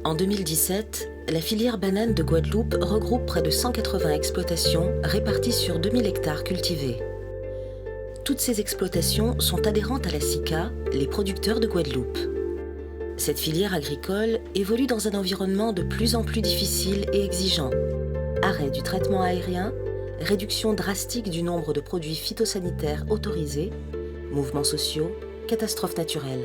En 2017, la filière banane de Guadeloupe regroupe près de 180 exploitations réparties sur 2000 hectares cultivés. Toutes ces exploitations sont adhérentes à la SICA, les producteurs de Guadeloupe. Cette filière agricole évolue dans un environnement de plus en plus difficile et exigeant. Arrêt du traitement aérien, réduction drastique du nombre de produits phytosanitaires autorisés, mouvements sociaux, catastrophes naturelles.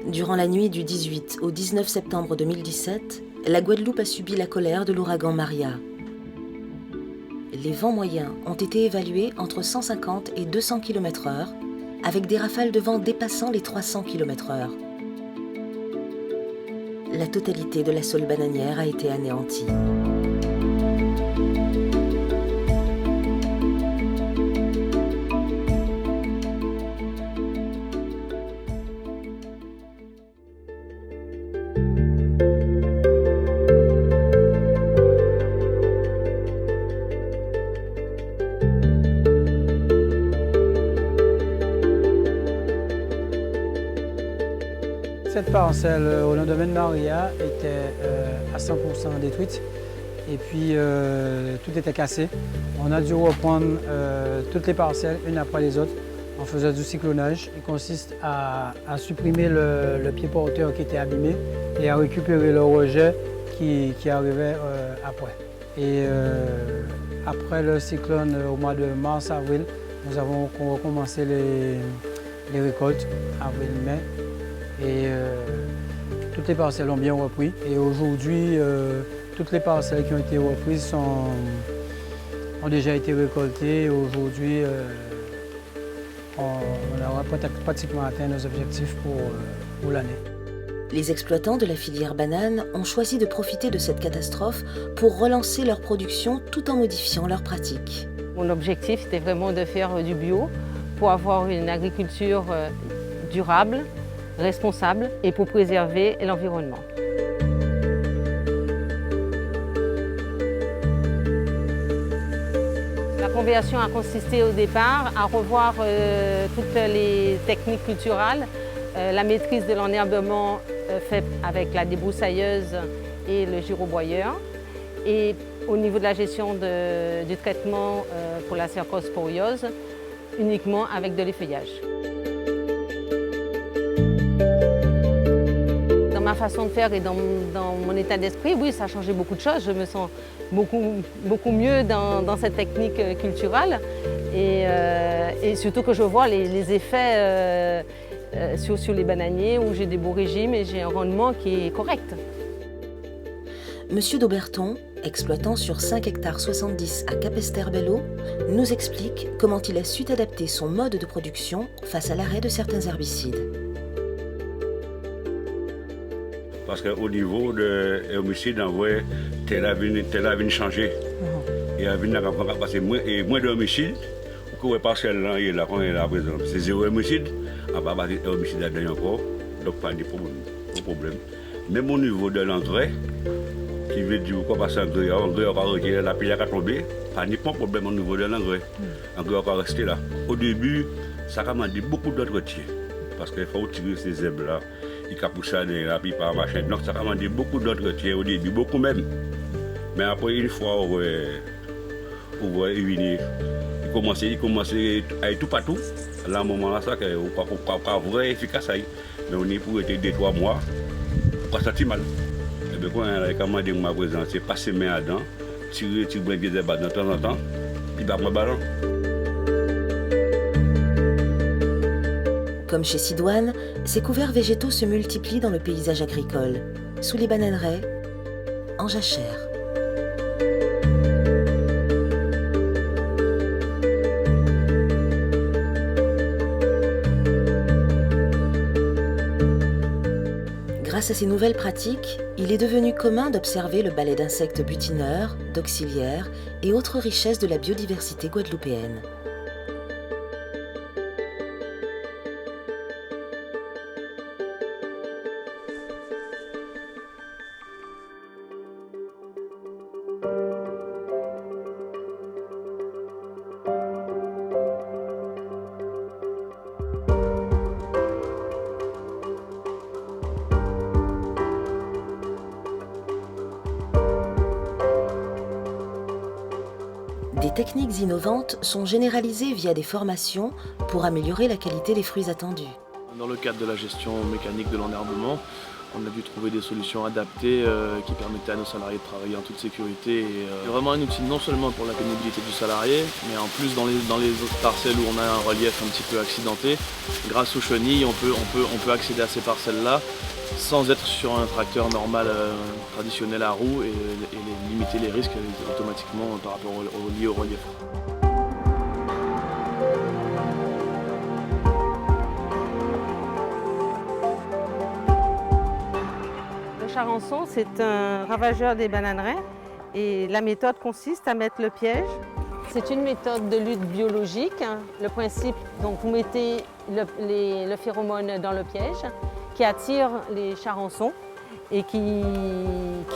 Durant la nuit du 18 au 19 septembre 2017, la Guadeloupe a subi la colère de l'ouragan Maria. Les vents moyens ont été évalués entre 150 et 200 km/h, avec des rafales de vent dépassant les 300 km/h. La totalité de la saule bananière a été anéantie. Cette parcelle au lendemain de Maria était à 100% détruite et puis tout était cassé. On a dû reprendre toutes les parcelles une après les autres en faisant du cyclonnage. Il consiste à supprimer le pied porteur qui était abîmé et à récupérer le rejet qui arrivait après. Et après le cyclone au mois de mars-avril, nous avons recommencé les récoltes, avril-mai. Et toutes les parcelles ont bien repris. Et aujourd'hui, toutes les parcelles qui ont été reprises ont déjà été récoltées. Aujourd'hui, on aura pratiquement atteint nos objectifs pour l'année. Les exploitants de la filière banane ont choisi de profiter de cette catastrophe pour relancer leur production tout en modifiant leurs pratiques. Mon objectif, c'était vraiment de faire du bio pour avoir une agriculture durable, responsable et pour préserver l'environnement. La conversion a consisté au départ à revoir toutes les techniques culturales, la maîtrise de l'enherbement fait avec la débroussailleuse et le gyroboyeur, et au niveau de la gestion du traitement pour la cercosporiose, uniquement avec de l'effeuillage. Dans ma façon de faire et dans mon état d'esprit, oui, ça a changé beaucoup de choses. Je me sens beaucoup mieux dans cette technique culturelle et surtout que je vois les effets sur les bananiers où j'ai des beaux régimes et j'ai un rendement qui est correct. Monsieur Dauberton, exploitant sur 5 hectares 70 à Capesterre-Belle-Eau, nous explique comment il a su adapter son mode de production face à l'arrêt de certains herbicides. Parce qu'au niveau de l'herbicide, tel a venu changer. Et la vie n'a pas passé moins d'herbicide. Pour que parcelle là, il est là, c'est zéro herbicide. On va pas passer d'herbicide là-dedans encore. Donc pas de problème. Même au niveau de l'engrais, qui veut dire quoi passer l'engrais va retirer la pile à tomber, pas de problème au niveau de l'engrais. L'engrais va rester là. Au début, ça a demandé beaucoup d'entretien. Parce qu'il faut tirer ces herbes là. Il a poussé la pipe par machin. Donc ça a demandé beaucoup d'entretien au début, beaucoup même. Mais après, une fois, on va venir. Il commence à être tout partout. À un moment là, ça n'est pas vrai efficace. Mais on est pour être 2-3 mois, pour pas sentir mal. Et bien, quand on a commandé ma présence, c'est passer mes à dents, tirer des herbes de temps en temps, il bat mon ballon. Comme chez Sidoine, ces couverts végétaux se multiplient dans le paysage agricole, sous les bananeraies, en jachère. Grâce à ces nouvelles pratiques, il est devenu commun d'observer le balai d'insectes butineurs, d'auxiliaires et autres richesses de la biodiversité guadeloupéenne. Des techniques innovantes sont généralisées via des formations pour améliorer la qualité des fruits attendus. Dans le cadre de la gestion mécanique de l'enherbement, on a dû trouver des solutions adaptées qui permettaient à nos salariés de travailler en toute sécurité. C'est vraiment un outil non seulement pour la pénibilité du salarié, mais en plus dans les autres parcelles où on a un relief un petit peu accidenté, grâce aux chenilles, on peut accéder à ces parcelles-là sans être sur un tracteur normal traditionnel à roues et limiter les risques automatiquement par rapport liés au relief. Le charançon, c'est un ravageur des bananeraies et la méthode consiste à mettre le piège. C'est une méthode de lutte biologique. Le principe, donc vous mettez le phéromone dans le piège qui attire les charançons et qui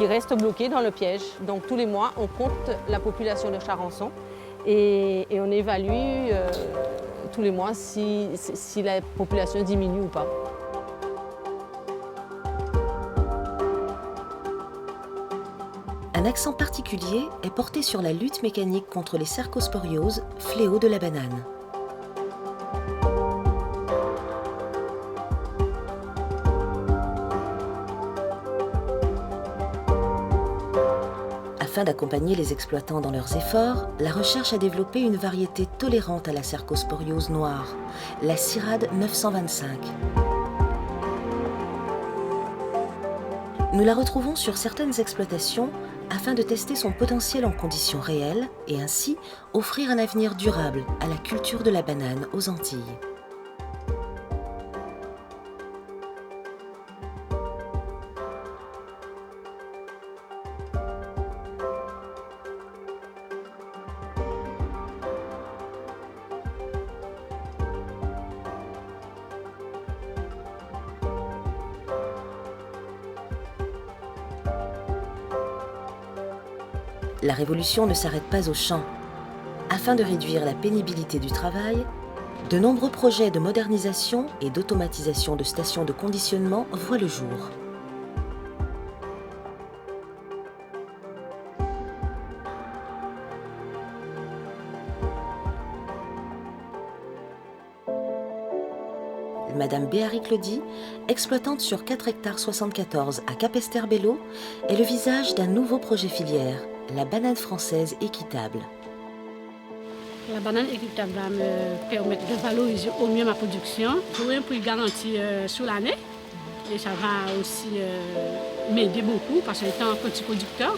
restent bloqués dans le piège. Donc tous les mois, on compte la population de charançons et on évalue tous les mois si la population diminue ou pas. Un accent particulier est porté sur la lutte mécanique contre les cercosporioses, fléau de la banane. Afin d'accompagner les exploitants dans leurs efforts, la recherche a développé une variété tolérante à la cercosporiose noire, la Syrade 925. Nous la retrouvons sur certaines exploitations afin de tester son potentiel en conditions réelles et ainsi offrir un avenir durable à la culture de la banane aux Antilles. La révolution ne s'arrête pas aux champs. Afin de réduire la pénibilité du travail, de nombreux projets de modernisation et d'automatisation de stations de conditionnement voient le jour. Madame Béhari Claudie, exploitante sur 4 hectares 74 à Capesterre-Belle-Eau, est le visage d'un nouveau projet filière, la banane française équitable. La banane équitable va me permettre de valoriser au mieux ma production. J'aurai un prix garanti sur l'année et ça va aussi m'aider beaucoup parce que étant un petit producteur,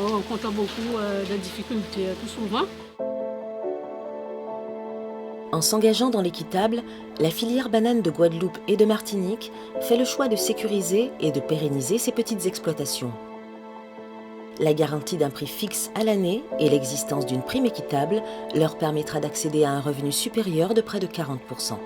on rencontre beaucoup de difficultés tout souvent. En s'engageant dans l'équitable, la filière banane de Guadeloupe et de Martinique fait le choix de sécuriser et de pérenniser ses petites exploitations. La garantie d'un prix fixe à l'année et l'existence d'une prime équitable leur permettra d'accéder à un revenu supérieur de près de 40%.